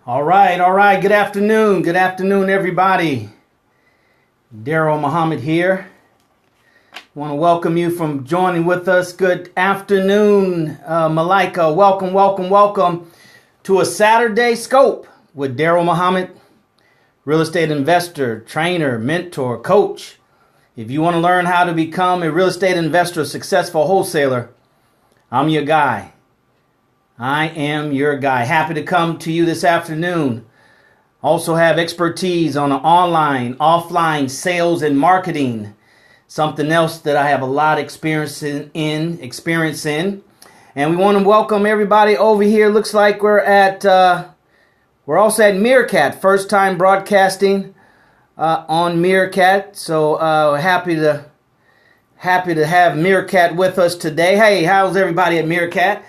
All right. Good afternoon, everybody. DarrellMuhammad here. Want to welcome you from joining with us. Good afternoon, Malika. Welcome to a Saturday Scope with DarrellMuhammad, real estate investor, trainer, mentor, coach. If you want to learn how to become a real estate investor, a successful wholesaler, I'm your guy. I am your guy. Happy to come to you this afternoon. Also have expertise on online, offline sales and marketing. Something else that I have a lot of experience in. And we want to welcome everybody over here. Looks like we're also at Meerkat. First time broadcasting on Meerkat. So happy to have Meerkat with us today. Hey, how's everybody at Meerkat?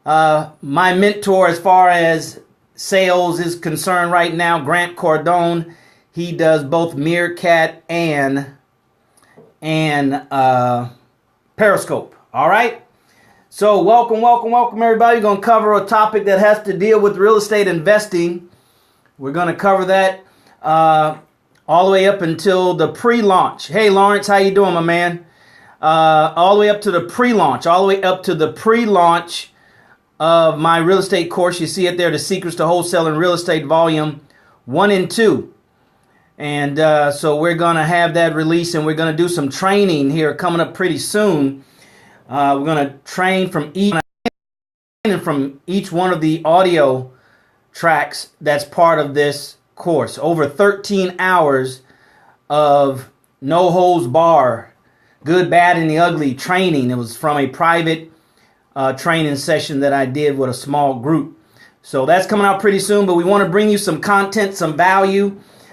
My mentor as far as sales is concerned right now, Grant Cordone, he does both Meerkat and Periscope. All right. So welcome everybody. We're going to cover a topic that has to deal with real estate investing. We're going to cover that all the way up until the pre-launch. Hey, Lawrence, how you doing, my man? All the way up to the pre-launch of my real estate course. You see it there, The Secrets to Wholesaling Real Estate Volume 1 and 2. And so we're going to have that release, and we're going to do some training here coming up pretty soon. We're going to train from each one of the audio tracks that's part of this course. Over 13 hours of no holds bar, good, bad, and the ugly training. It was from a private training session that I did with a small group. So that's coming out pretty soon, but we want to bring you some content, some value.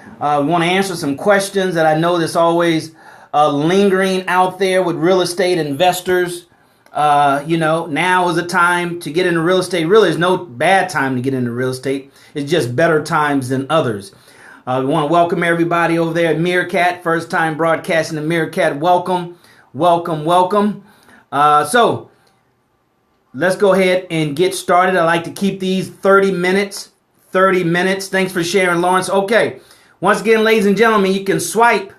We want to answer some questions that I know that's always lingering out there with real estate investors. Now is the time to get into real estate. Really, there's no bad time to get into real estate. It's just better times than others. We want to welcome everybody over there at Meerkat. First time broadcasting to Meerkat. Welcome. So let's go ahead and get started. I like to keep these 30 minutes. Thanks for sharing, Lawrence. Okay. Once again, ladies and gentlemen, you can swipe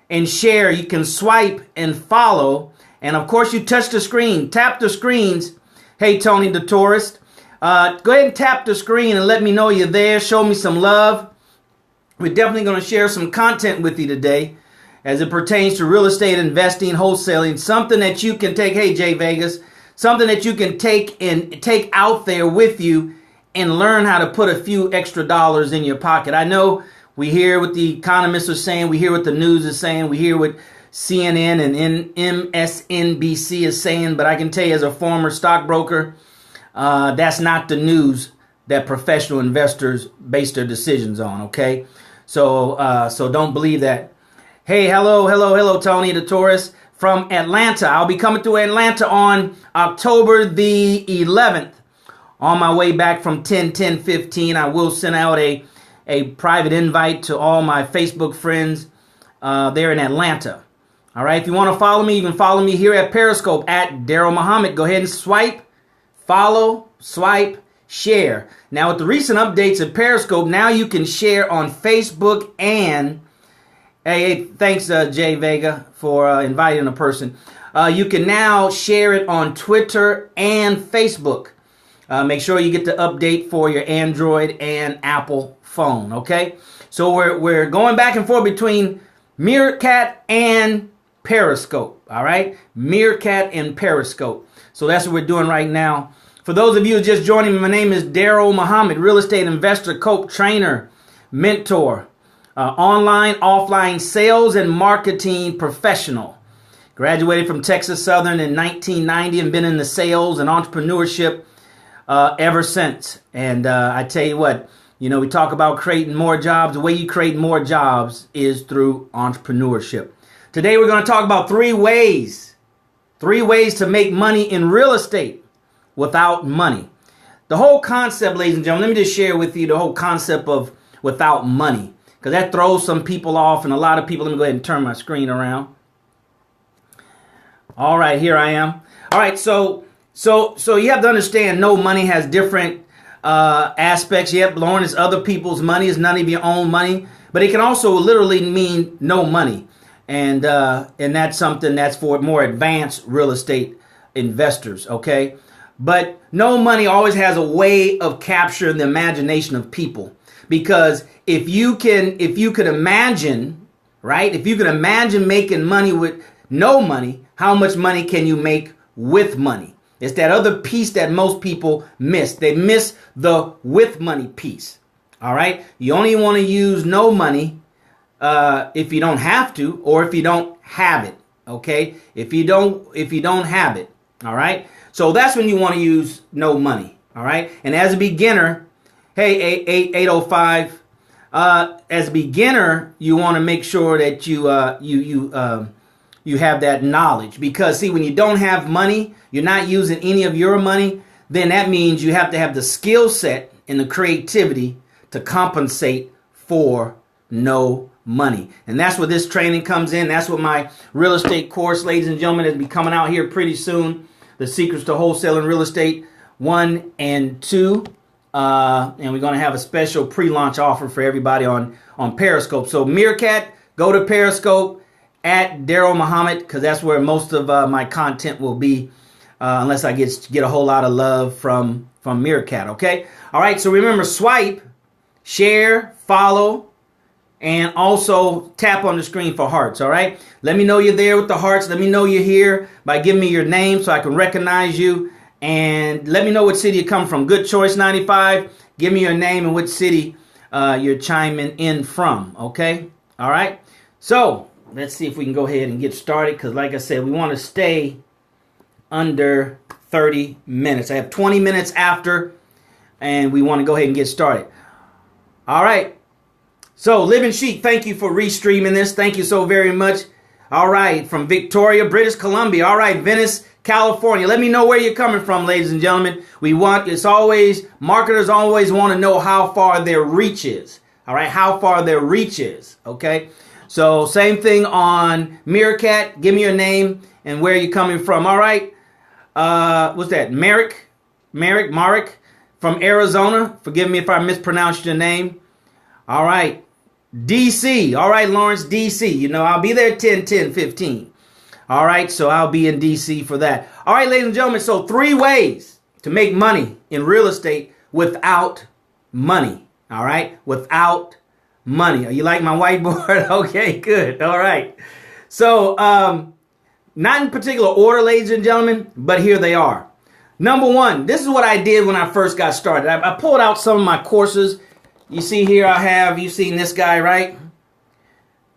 and share. You can swipe and follow. And of course, you touch the screen. Tap the screens. Hey, Tony the Tourist. Go ahead and tap the screen and let me know you're there. Show me some love. We're definitely going to share some content with you today as it pertains to real estate investing, wholesaling. Something that you can take. Hey, Jay Vegas. Something that you can take out there with you and learn how to put a few extra dollars in your pocket. I know we hear what the economists are saying. We hear what the news is saying. We hear what CNN and MSNBC is saying. But I can tell you as a former stockbroker, that's not the news that professional investors base their decisions on, okay? So don't believe that. Hey, hello, Tony the Tourist from Atlanta. I'll be coming to Atlanta on October the 11th. On my way back from 10/10/15, I will send out a private invite to all my Facebook friends there in Atlanta. All right, if you want to follow me, you can follow me here at Periscope at DarrellMuhammad. Go ahead and swipe, follow, share. Now with the recent updates at Periscope, now you can share on Facebook and hey, thanks Jay Vega for inviting a person. You can now share it on Twitter and Facebook. Make sure you get the update for your Android and Apple phone, okay? So we're going back and forth between Meerkat and Periscope, all right? Meerkat and Periscope. So that's what we're doing right now. For those of you who are just joining me, my name is DarrellMuhammad, real estate investor, coach, trainer, mentor, online, offline sales and marketing professional. Graduated from Texas Southern in 1990 and been in the sales and entrepreneurship ever since. And I tell you what, we talk about creating more jobs. The way you create more jobs is through entrepreneurship. Today we're going to talk about three ways to make money in real estate without money. The whole concept, ladies and gentlemen, let me just share with you the whole concept of without money, because that throws some people off, and a lot of people. Let me go ahead and turn my screen around. All right, here I am. All right, so you have to understand, no money has different aspects. Yep, Lauren, it's other people's money. It's none of your own money. But it can also literally mean no money. And that's something that's for more advanced real estate investors, okay? But no money always has a way of capturing the imagination of people. Because if you could imagine, right? If you could imagine making money with no money, how much money can you make with money? It's that other piece that most people miss. They miss the with money piece. All right. You only want to use no money if you don't have to, or if you don't have it. Okay. If you don't have it. All right. So that's when you want to use no money. All right. And as a beginner, hey, 805. As a beginner, you want to make sure that you have that knowledge, because see, when you don't have money, you're not using any of your money, then that means you have to have the skill set and the creativity to compensate for no money. And that's where this training comes in. That's what my real estate course, ladies and gentlemen, is be coming out here pretty soon. The Secrets to Wholesaling Real Estate 1 and 2. And we're going to have a special pre-launch offer for everybody on Periscope. So Meerkat, go to Periscope at DarrellMuhammad, because that's where most of my content will be, unless I get a whole lot of love from Meerkat. Okay. All right. So remember, swipe, share, follow, and also tap on the screen for hearts. All right. Let me know you're there with the hearts. Let me know you're here by giving me your name so I can recognize you. And let me know what city you come from. Good Choice 95. Give me your name and which city you're chiming in from. Okay. All right. So let's see if we can go ahead and get started, because like I said, we want to stay under 30 minutes. I have 20 minutes after, and we want to go ahead and get started. All right. So Living Chic, thank you for restreaming this. Thank you so very much. All right. From Victoria, British Columbia. All right. Venice, California. Let me know where you're coming from, ladies and gentlemen. Marketers always want to know how far their reach is. All right. How far their reach is. Okay. So same thing on Meerkat. Give me your name and where you're coming from. All right. What's that? Marek from Arizona. Forgive me if I mispronounced your name. All right. DC. All right, Lawrence, DC. You know, I'll be there 10/10/15. All right. So I'll be in DC for that. All right, ladies and gentlemen. So 3 ways to make money in real estate without money. All right. Without money. You like my whiteboard? Okay, good. All right. So, not in particular order, ladies and gentlemen, but here they are. Number 1, this is what I did when I first got started. I pulled out some of my courses. You see here, you've seen this guy, right?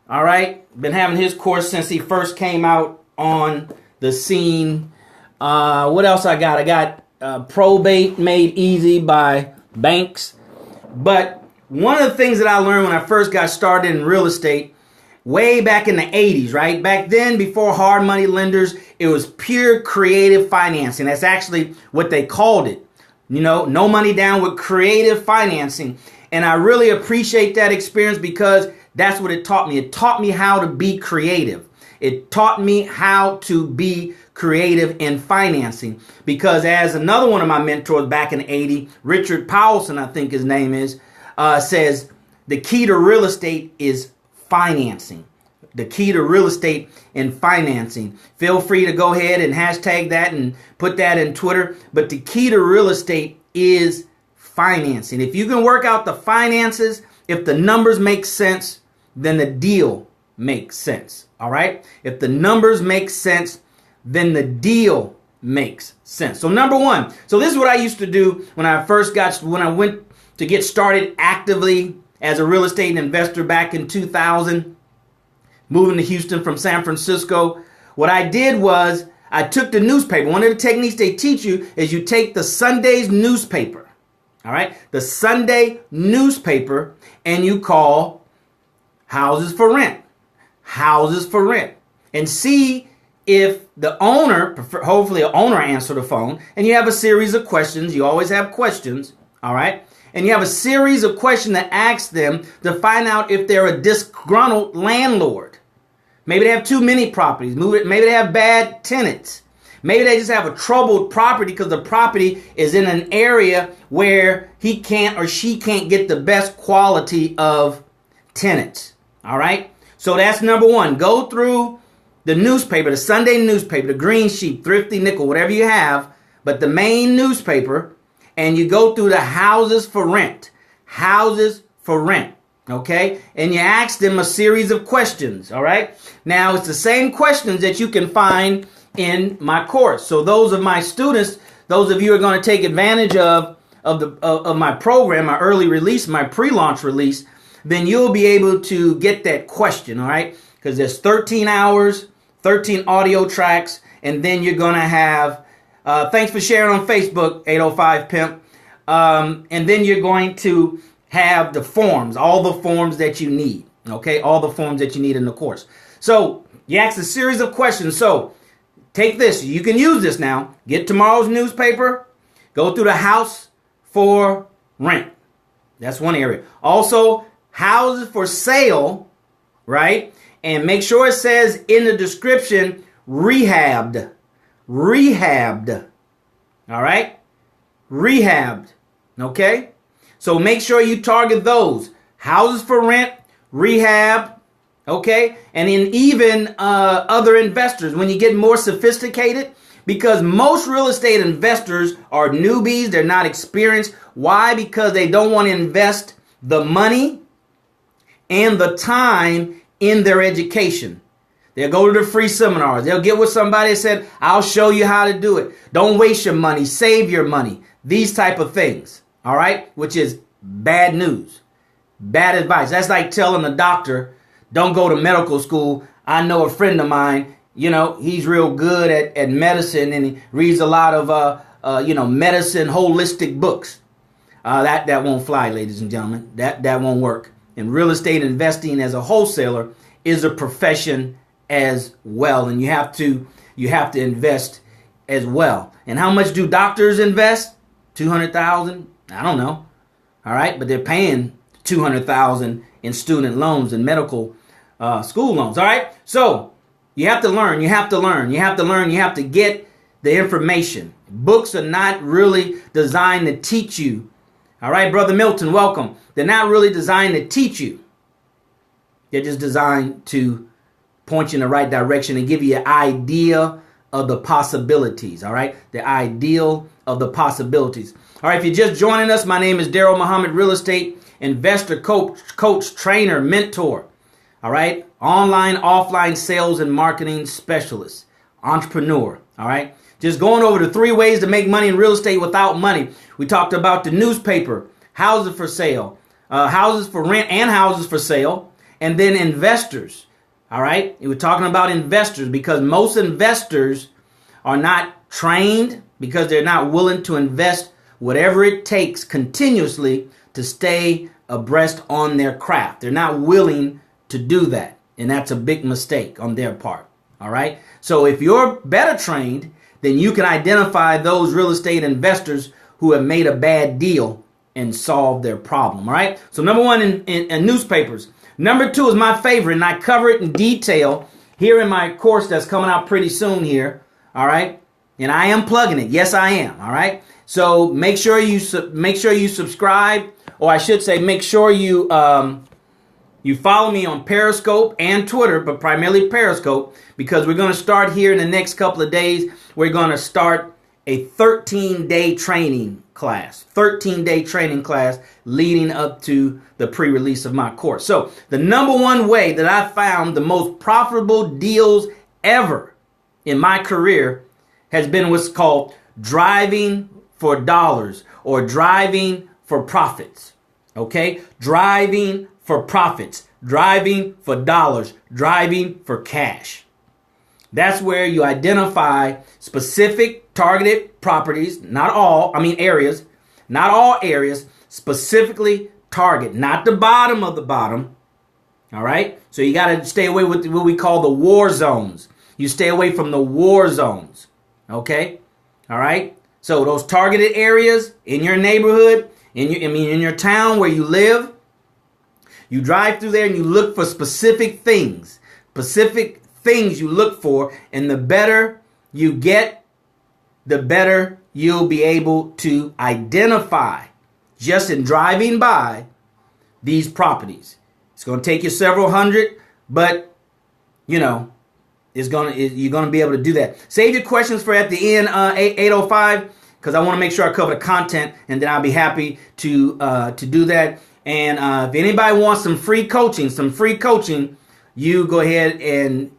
All right. Been having his course since he first came out on the scene. What else I got? I got Probate Made Easy by Banks. But one of the things that I learned when I first got started in real estate, way back in the 80s, right? Back then, before hard money lenders, it was pure creative financing. That's actually what they called it. You know, no money down with creative financing. And I really appreciate that experience, because that's what it taught me. It taught me how to be creative. It taught me how to be creative in financing, because as another one of my mentors back in the 80s, Richard Powelson, I think his name is, says the key to real estate is financing. The key to real estate and financing. Feel free to go ahead and hashtag that and put that in Twitter. But the key to real estate is financing. If you can work out the finances, if the numbers make sense, then the deal makes sense. All right. If the numbers make sense, then the deal makes sense. So number 1. So this is what I used to do when I went to get started actively as a real estate investor back in 2000, moving to Houston from San Francisco. What I did was I took the newspaper. One of the techniques they teach you is you take the Sunday's newspaper. All right. The Sunday newspaper, and you call houses for rent, and see if the owner, hopefully an owner, answer the phone, and you have a series of questions. You always have questions. All right. And you have a series of questions that ask them to find out if they're a disgruntled landlord. Maybe they have too many properties. Maybe they have bad tenants. Maybe they just have a troubled property because the property is in an area where he can't or she can't get the best quality of tenants. All right. So that's number one. Go through the newspaper, the Sunday newspaper, the Green Sheet, Thrifty Nickel, whatever you have, but the main newspaper, and you go through the houses for rent. Houses for rent. Okay. And you ask them a series of questions. All right. Now it's the same questions that you can find in my course. So those of my students, those of you who are going to take advantage of my program, my early release, my pre-launch release, then you'll be able to get that question, all right? Because there's 13 hours, 13 audio tracks, and then you're going to have, thanks for sharing on Facebook, 805 Pimp, and then you're going to have the forms, all the forms that you need, okay? All the forms that you need in the course. So you ask a series of questions. So take this. You can use this now. Get tomorrow's newspaper. Go through the house for rent. That's one area. Also, houses for sale, right? And make sure it says in the description, rehabbed. Rehabbed. All right? Rehabbed. Okay? So make sure you target those. Houses for rent, rehab, okay? And then even other investors, when you get more sophisticated, because most real estate investors are newbies, they're not experienced. Why? Because they don't want to invest the money and the time in their education. They'll go to the free seminars. They'll get with somebody and said, I'll show you how to do it. Don't waste your money. Save your money. These type of things. All right. Which is bad news. Bad advice. That's like telling a doctor, don't go to medical school. I know a friend of mine, you know, he's real good at medicine and he reads a lot of, medicine, holistic books. That won't fly, ladies and gentlemen. That won't work. And real estate investing as a wholesaler is a profession as well. And you have to invest as well. And how much do doctors invest? $200,000? I don't know. All right. But they're paying $200,000 in student loans and medical school loans. All right. So you have to learn. You have to learn. You have to learn. You have to get the information. Books are not really designed to teach you. All right, Brother Milton, welcome. They're not really designed to teach you. They're just designed to point you in the right direction and give you an idea of the possibilities. All right, the ideal of the possibilities. All right, if you're just joining us, my name is DarrellMuhammad, real estate investor, coach, trainer, mentor. All right, online, offline sales and marketing specialist, entrepreneur. All right. Just going over the 3 ways to make money in real estate without money. We talked about the newspaper, houses for sale, houses for rent and houses for sale, and then investors. All right. We were talking about investors because most investors are not trained because they're not willing to invest whatever it takes continuously to stay abreast on their craft. They're not willing to do that. And that's a big mistake on their part. All right. So if you're better trained, then you can identify those real estate investors who have made a bad deal and solved their problem. All right. So number one in newspapers. Number 2 is my favorite, and I cover it in detail here in my course that's coming out pretty soon here. All right. And I am plugging it. Yes, I am. All right. So make sure you subscribe, or I should say, make sure you follow me on Periscope and Twitter, but primarily Periscope, because we're going to start here in the next couple of days. We're going to start a 13-day training class, 13-day training class leading up to the pre-release of my course. So the number one way that I found the most profitable deals ever in my career has been what's called driving for dollars or driving for profits. Okay? Driving for profits, driving for dollars, driving for cash. That's where you identify specific targeted properties, areas, not all areas, specifically target, not the bottom of the bottom. All right. So you got to stay away with what we call the war zones. You stay away from the war zones. Okay. All right. So those targeted areas in your neighborhood, in your town where you live, you drive through there and you look for specific things you look for. And the better you get the better you'll be able to identify just in driving by these properties. It's going to take you several hundred, but you know, you're going to be able to do that. Save your questions for at the end, 8:05, because I want to make sure I cover the content, and then I'll be happy to do that. And if anybody wants some free coaching, you go ahead and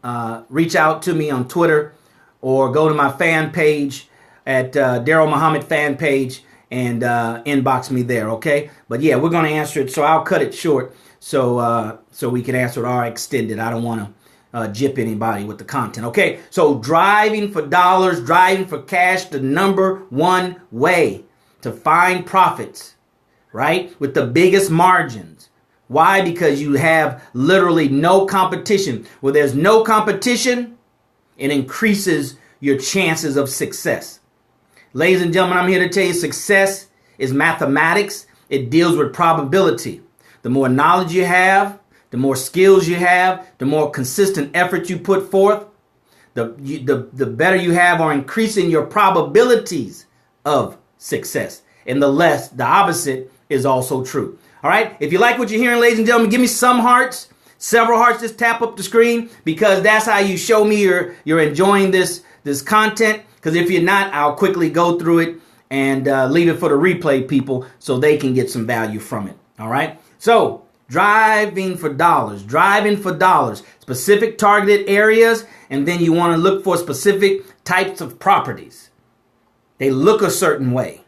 reach out to me on Twitter or go to my fan page at DarrellMuhammad fan page and inbox me there, okay? But yeah, we're going to answer it, so I'll cut it short so we can answer it or extend it. I don't want to jip anybody with the content, okay? So driving for dollars, driving for cash, the number one way to find profits, right? With the biggest margins. Why? Because you have literally no competition. Where there's no competition, it increases your chances of success. Ladies and gentlemen, I'm here to tell you success is mathematics. It deals with probability. The more knowledge you have, the more skills you have, the more consistent effort you put forth, the better you have on increasing your probabilities of success. And the opposite is also true. All right. If you like what you're hearing, ladies and gentlemen, give me some hearts, several hearts. Just tap up the screen, because that's how you show me you're enjoying this content. Because if you're not, I'll quickly go through it and leave it for the replay people so they can get some value from it. All right. So driving for dollars, specific targeted areas. And then you want to look for specific types of properties. They look a certain way.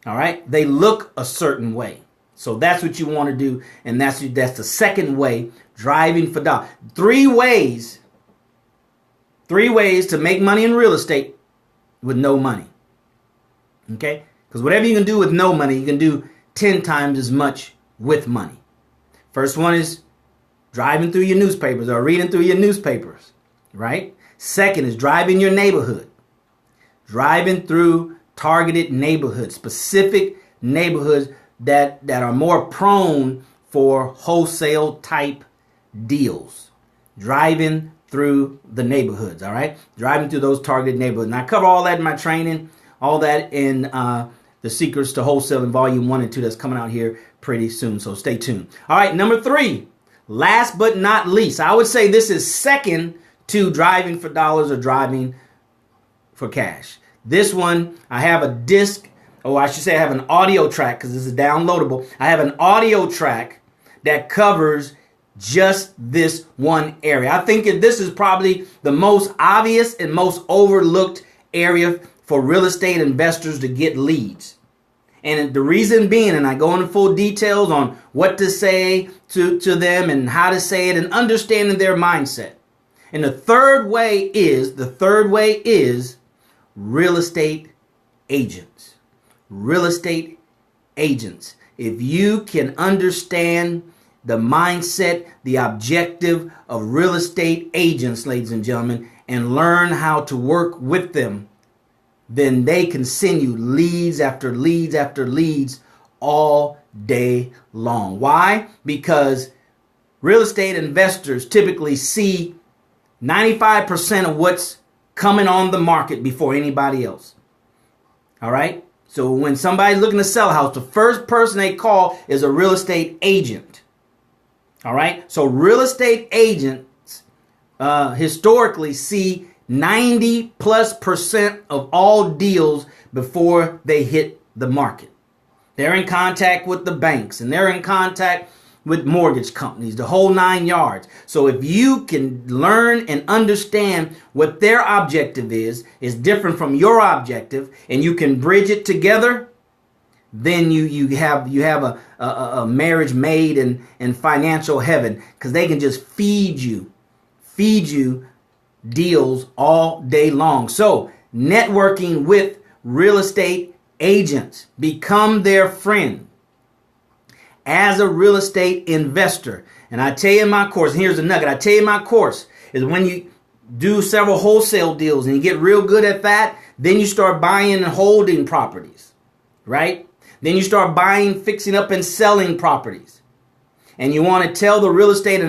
All right. They look a certain way. So that's what you want to do. And that's the second way, driving for dollars. Three ways to make money in real estate with no money. Okay? Because whatever you can do with no money, you can do 10 times as much with money. First one is driving through your newspapers or reading through your newspapers, right? Second is driving your neighborhood. Driving through targeted neighborhoods, specific neighborhoods that are more prone for wholesale type deals. Driving through the neighborhoods, all right? Driving through those targeted neighborhoods. And I cover all that in my training, all that in the Secrets to Wholesale in Volume 1 and 2 that's coming out here pretty soon, so stay tuned. All right, number 3, last but not least, I would say this is second to driving for dollars or driving for cash. This one, I have a disc, or I should say I have an audio track, because this is downloadable. I have an audio track that covers just this one area. I think this is probably the most obvious and most overlooked area for real estate investors to get leads. And the reason being, and I go into full details on what to say to them and how to say it and understanding their mindset. And the third way is real estate agents. Real estate agents. If you can understand the mindset, the objective of real estate agents, ladies and gentlemen, and learn how to work with them, then they can send you leads after leads after leads all day long. Why? Because real estate investors typically see 95% of what's coming on the market before anybody else. All right? So when somebody's looking to sell a house, the first person they call is a real estate agent. All right? So real estate agents historically see 90+% of all deals before they hit the market. They're in contact with the banks and they're in contact with mortgage companies, the whole 9 yards. So if you can learn and understand what their objective is different from your objective, and you can bridge it together, then you have a marriage made in financial heaven, because they can just feed you deals all day long. So networking with real estate agents, become their friend as a real estate investor. And I tell you in my course, and here's a nugget, I tell you in my course, is when you do several wholesale deals and you get real good at that, then you start buying and holding properties, right? Then you start buying, fixing up and selling properties. And you want to tell the real estate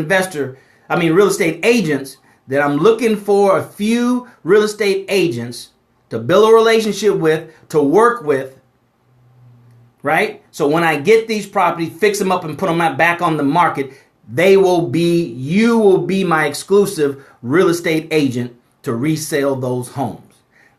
agents that I'm looking for a few real estate agents to to build a relationship with, to work with, right? So when I get these properties, fix them up and put them back on the market, you will be my exclusive real estate agent to resell those homes.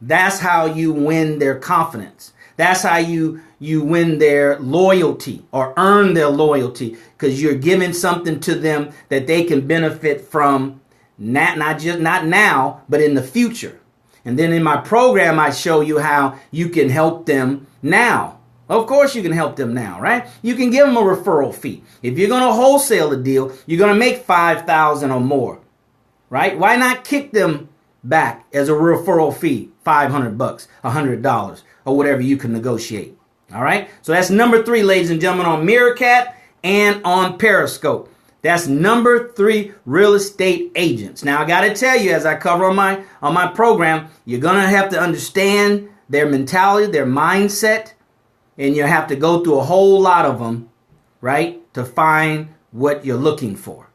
That's how you win their confidence. That's how you win their loyalty or earn their loyalty, because you're giving something to them that they can benefit from, not now, but in the future. And then in my program, I show you how you can help them now. Of course you can help them now, right? You can give them a referral fee. If you're going to wholesale a deal, you're going to make $5,000 or more, right? Why not kick them back as a referral fee, $500, $100, or whatever you can negotiate. All right. So that's number 3, ladies and gentlemen, on Meerkat and on Periscope. That's number 3, real estate agents. Now, I got to tell you, as I cover on my program, you're going to have to understand their mentality, their mindset, and you have to go through a whole lot of them, right, to find what you're looking for.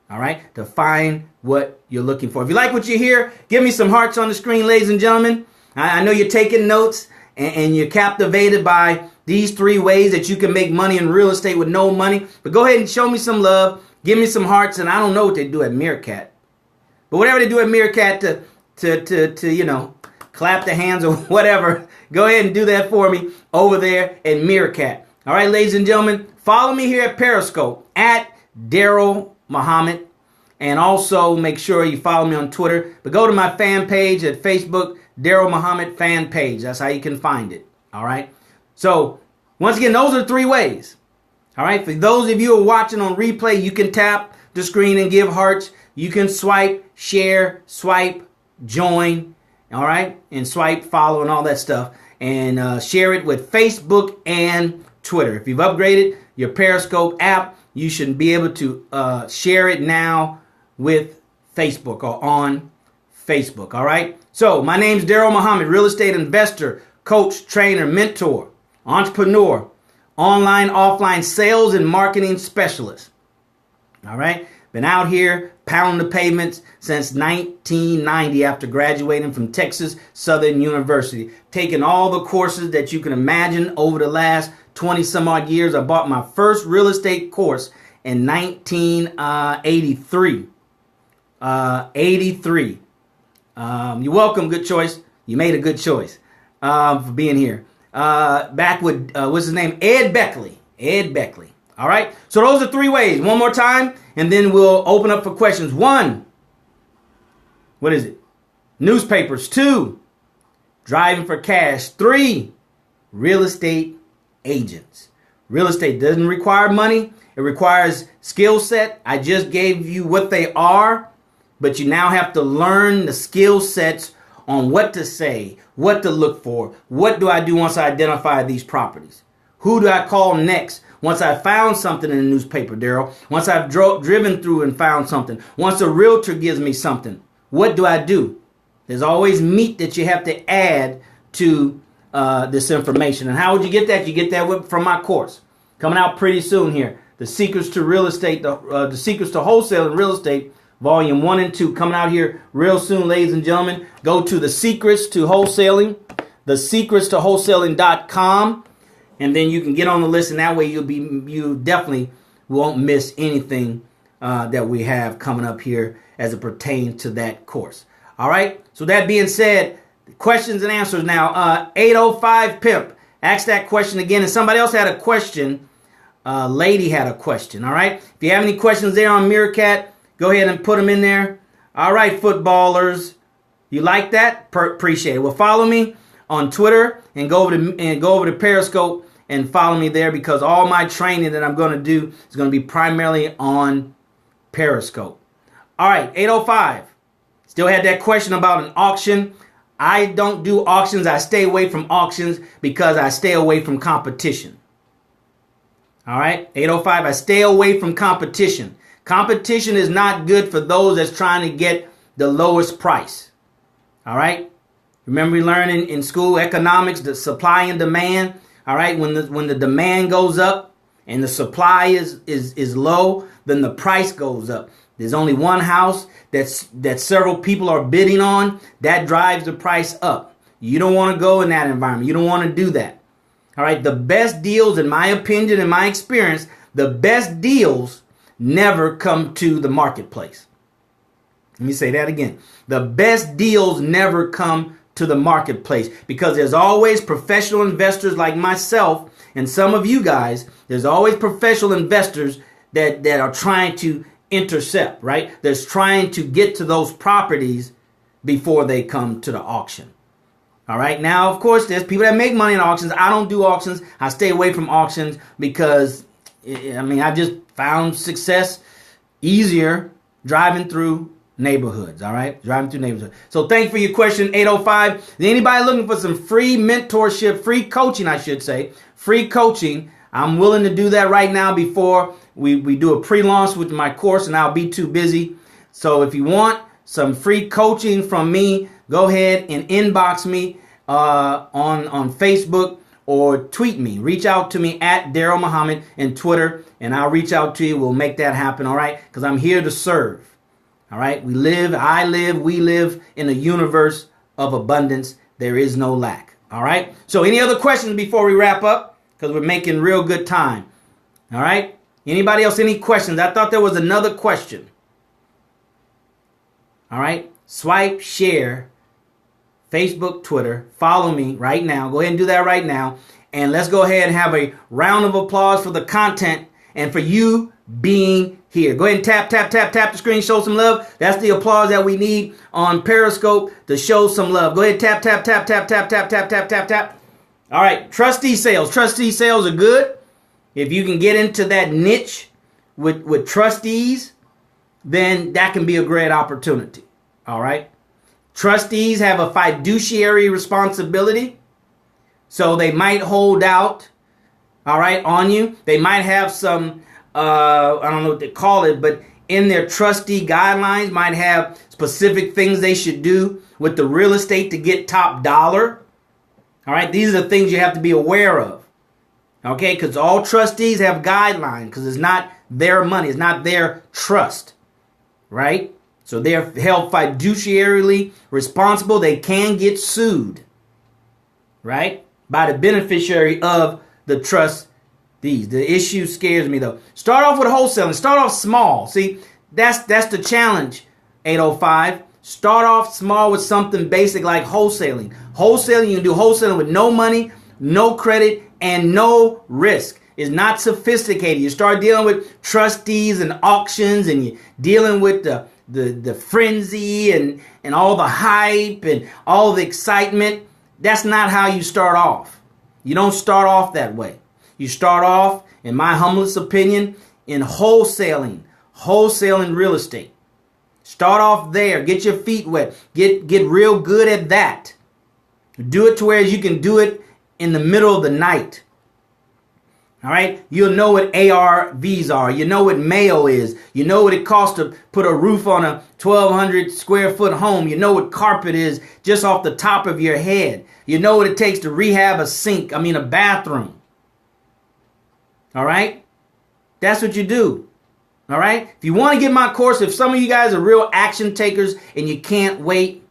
All right, to find what you're looking for. If you like what you hear, give me some hearts on the screen, ladies and gentlemen. I know you're taking notes and you're captivated by these 3 ways that you can make money in real estate with no money. But go ahead and show me some love. Give me some hearts. And I don't know what they do at Meerkat, but whatever they do at Meerkat to clap the hands or whatever, go ahead and do that for me over there at Meerkat. All right, ladies and gentlemen, follow me here at Periscope at DarrellMuhammad. And also make sure you follow me on Twitter. But go to my fan page at Facebook, DarrellMuhammad fan page. That's how you can find it. All right. So once again, those are 3 ways. All right. For those of you who are watching on replay, you can tap the screen and give hearts. You can swipe, share, swipe, join. All right. And swipe, follow, and all that stuff. And share it with Facebook and Twitter. If you've upgraded your Periscope app, you should be able to share it now with Facebook or on Facebook. All right. So my name's DarrellMuhammad, real estate investor, coach, trainer, mentor, entrepreneur, online, offline sales and marketing specialist. All right. Been out here pounding the pavements since 1990 after graduating from Texas Southern University. Taking all the courses that you can imagine over the last 20 some odd years. I bought my first real estate course in 1983. 83. You're welcome. Good choice. You made a good choice for being here. Back with, what's his name? Ed Beckley. Ed Beckley. All right. So those are 3 ways. One more time, and then we'll open up for questions. 1, what is it? Newspapers. 2, driving for cash. 3, real estate agents. Real estate doesn't require money. It requires skill set. I just gave you what they are, but you now have to learn the skill sets on what to say, what to look for. What do I do once I identify these properties? Who do I call next? Once I found something in the newspaper, Darrell. Once I've driven through and found something. Once a realtor gives me something, what do I do? There's always meat that you have to add to this information. And how would you get that? You get that from my course. Coming out pretty soon here. The Secrets to Real Estate, the Secrets to Wholesale and Real Estate, Volume 1 and 2. Coming out here real soon, ladies and gentlemen. Go to The Secrets to Wholesaling, thesecretstoWholesaling.com. And then you can get on the list, and that way you definitely won't miss anything that we have coming up here as it pertains to that course. All right. So that being said, questions and answers now. 805 Pimp. Ask that question again. And somebody else had a question. Lady had a question. All right. If you have any questions there on Meerkat, go ahead and put them in there. All right, footballers. You like that? Appreciate it. Well, follow me on Twitter and go over to Periscope and follow me there, because all my training that I'm going to do is going to be primarily on Periscope. All right, 805. Still had that question about an auction. I don't do auctions. I stay away from auctions because I stay away from competition. All right, 805. I stay away from competition. Competition is not good for those that's trying to get the lowest price. All right. Remember we learned in school economics, the supply and demand. All right. When the demand goes up and the supply is low, then the price goes up. There's only one house that several people are bidding on. That drives the price up. You don't want to go in that environment. You don't want to do that. All right. The best deals, in my opinion, in my experience, the best deals never come to the marketplace. Let me say that again. The best deals never come to the marketplace because there's always professional investors like myself and some of you guys. There's always professional investors that are trying to intercept, right? That's trying to get to those properties before they come to the auction. All right. Now, of course, there's people that make money in auctions. I don't do auctions. I stay away from auctions because, I just found success easier driving through neighborhoods. All right. Driving through neighborhoods. So thanks for your question, 805. Is anybody looking for some free mentorship, free coaching, I should say, free coaching? I'm willing to do that right now before we do a pre-launch with my course, and I'll be too busy. So if you want some free coaching from me, go ahead and inbox me on Facebook or tweet me. Reach out to me at DarrellMuhammad in Twitter, and I'll reach out to you. We'll make that happen, all right? Because I'm here to serve, all right? we live in a universe of abundance. There is no lack, all right? So any other questions before we wrap up? Because we're making real good time, all right? Anybody else, any questions? I thought there was another question. All right. Swipe, share, Facebook, Twitter. Follow me right now. Go ahead and do that right now. And let's go ahead and have a round of applause for the content and for you being here. Go ahead and tap the screen. Show some love. That's the applause that we need on Periscope to show some love. Go ahead, tap. All right. Trustee sales. Trustee sales are good. If you can get into that niche with trustees, then that can be a great opportunity. All right. Trustees have a fiduciary responsibility. So they might hold out, all right, on you. They might have some, I don't know what they call it, but in their trustee guidelines might have specific things they should do with the real estate to get top dollar. All right. These are the things you have to be aware of. Okay, because all trustees have guidelines because it's not their money. It's not their trust, right? So they're held fiduciarily responsible. They can get sued, right, by the beneficiary of the trustees. The issue scares me, though. Start off with wholesaling. Start off small. See, that's the challenge, 805. Start off small with something basic like wholesaling. Wholesaling, you can do wholesaling with no money, no credit, and no risk. It's not sophisticated. You start dealing with trustees and auctions, and you're dealing with the frenzy and all the hype and all the excitement. That's not how you start off. You don't start off that way. You start off, in my humblest opinion, in wholesaling real estate. Start off there. Get your feet wet. Get real good at that. Do it to where you can do it in the middle of the night. All right. You'll know what ARVs are. You know what Mayo is. You know what it costs to put a roof on a 1,200 square foot home. You know what carpet is just off the top of your head. You know what it takes to rehab a bathroom. All right. That's what you do. All right. If you want to get my course, if some of you guys are real action takers and you can't wait,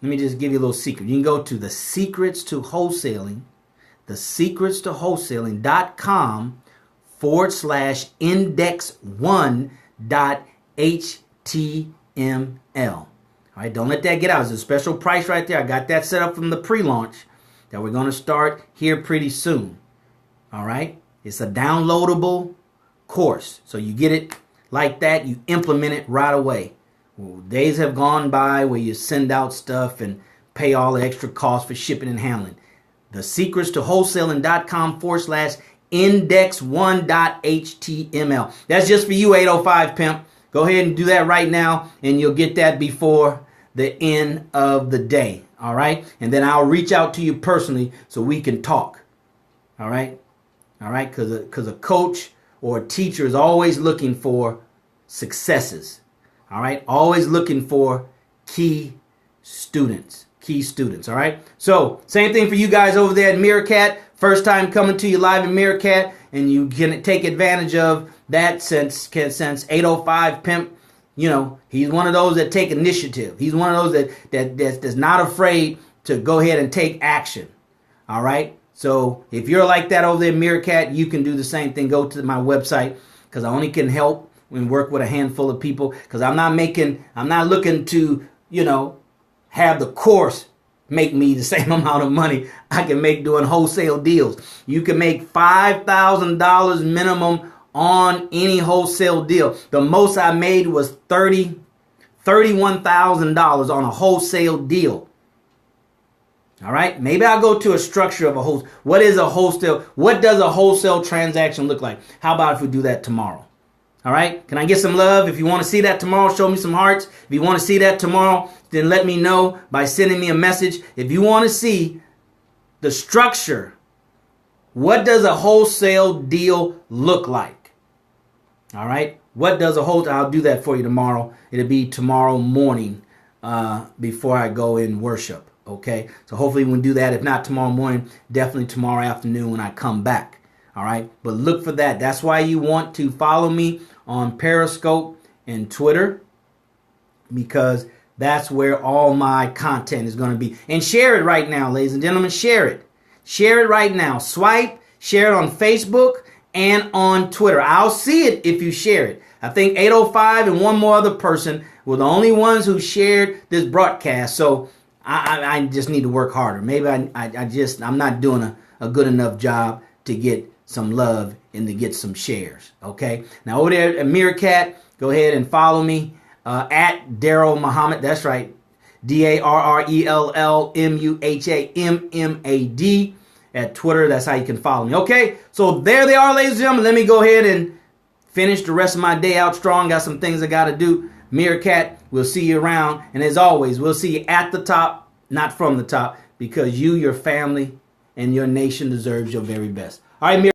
let me just give you a little secret. You can go to thesecrets-to-wholesaling.com/index1.html. All right, don't let that get out. It's a special price right there. I got that set up from the pre-launch that we're going to start here pretty soon. All right, it's a downloadable course. So you get it like that. You implement it right away. Well, days have gone by where you send out stuff and pay all the extra costs for shipping and handling. thesecrets-to-wholesaling.com/index1.html. That's just for you, 805 pimp. Go ahead and do that right now, and you'll get that before the end of the day. All right. And then I'll reach out to you personally so we can talk. All right. All right. Because a coach or a teacher is always looking for successes. All right. Always looking for key students. All right. So same thing for you guys over there at Meerkat. First time coming to you live in Meerkat, and you can take advantage of that since 805 pimp. You know, he's one of those that take initiative. He's one of those that's not afraid to go ahead and take action. All right. So if you're like that over there, Meerkat, you can do the same thing. Go to my website, because I only can help and work with a handful of people, because I'm not looking to, have the course make me the same amount of money I can make doing wholesale deals. You can make $5,000 minimum on any wholesale deal. The most I made was $31,000 on a wholesale deal. All right. Maybe I'll go to a structure of a wholesale. What is a wholesale? What does a wholesale transaction look like? How about if we do that tomorrow? All right. Can I get some love? If you want to see that tomorrow, show me some hearts. If you want to see that tomorrow, then let me know by sending me a message. If you want to see the structure, what does a wholesale deal look like? All right. What does a wholesale? I'll do that for you tomorrow. It'll be tomorrow morning before I go in worship. Okay. So hopefully we can do that. If not tomorrow morning, definitely tomorrow afternoon when I come back. All right. But look for that. That's why you want to follow me on Periscope and Twitter, because that's where all my content is going to be. And share it right now, ladies and gentlemen. Share it. Share it right now. Swipe. Share it on Facebook and on Twitter. I'll see it if you share it. I think 805 and one more other person were the only ones who shared this broadcast. So I just need to work harder. Maybe I'm not doing a good enough job to get some love and to get some shares. Okay. Now over there at Meerkat, go ahead and follow me at DarrellMuhammad. That's right. DarrellMuhammad at Twitter. That's how you can follow me. Okay. So there they are, ladies and gentlemen. Let me go ahead and finish the rest of my day out strong. Got some things I got to do. Meerkat, we'll see you around. And as always, we'll see you at the top, not from the top, because you, your family, and your nation deserves your very best. All right, Meerkat.